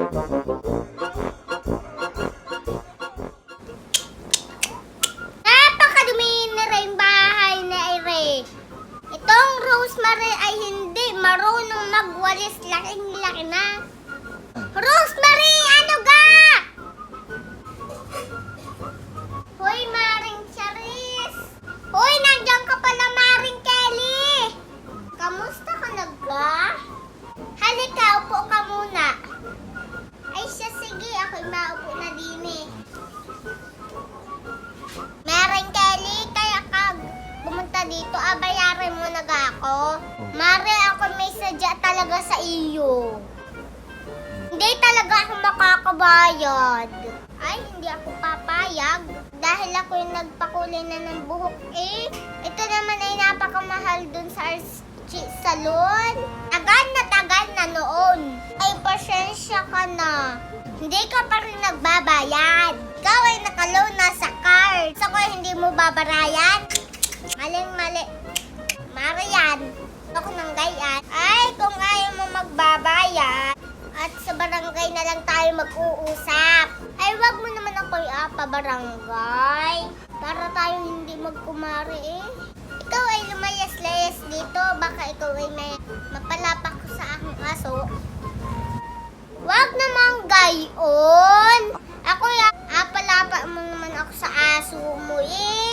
Napakadumi na rin bahay na ire. Itong Rosemary ay hindi marunong magwalis. Laking-laki na. Rosemary, ano ga? Hoy, Maring Charis. Hoy, nandiyan ka pala, Maring Kelly. Kamusta ka na ga? Halika, upo ka muna. Ay siya, sige, ako'y maupo na din eh. Maring Kelly, kaya ka pumunta dito, bayarin mo na ako. Mare, ako may sadya talaga sa iyo. Hindi talaga ako makakabayad. Ay, hindi ako papayag. Dahil ako yung nagpakulay na ng buhok eh. Ito naman ay napakamahal dun sa salon. Tagal na noon. Ay, pasensya ka na. Hindi ka pa rin nagbabayad. Ikaw ay nakaloan na sa card. Ako hindi mo babarayan. Maling-mali. Marian, ako nang gayan. Ay, kung ayaw mo magbabayad, at sa barangay na lang tayo mag-uusap. Ay, wag mo naman ako iapa-barangay. Para tayo hindi magkumari eh. Ikaw ay lumayas-layas dito. Baka ikaw ay may mapalapak sa aking aso. Wag naman gayon. Ako ay apalapa mo naman ako sa aso mo eh.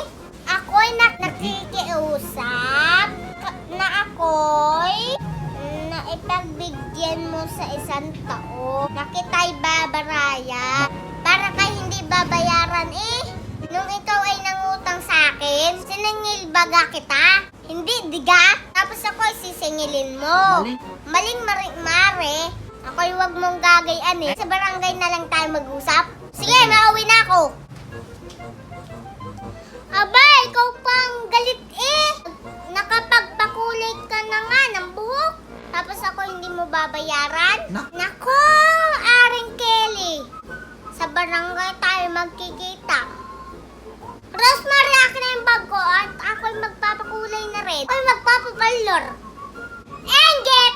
Ako'y nakikiusap na ako'y ipagbigyan mo sa isang taon na kita'y babaraya para kay hindi babayaran eh. Nung ikaw ay nangutang sa akin, siningil baga kita? Hindi, diga? Tapos ako ay sisingilin mo. Maling mare. Ako'y wag mong gagayan eh. Sa barangay na lang tayo mag-usap. Sige, mauwi na ako. Aba, ikaw pang galit eh. Nakapagpakulay ka na nga ng buhok. Tapos ako hindi mo babayaran? Nako, Aring Kelly. Sa barangay tayo magkikita. Rosemary, akin na yung bag ko at ako'y magpapakulay na rin. Ako'y magpapabalor. Angel!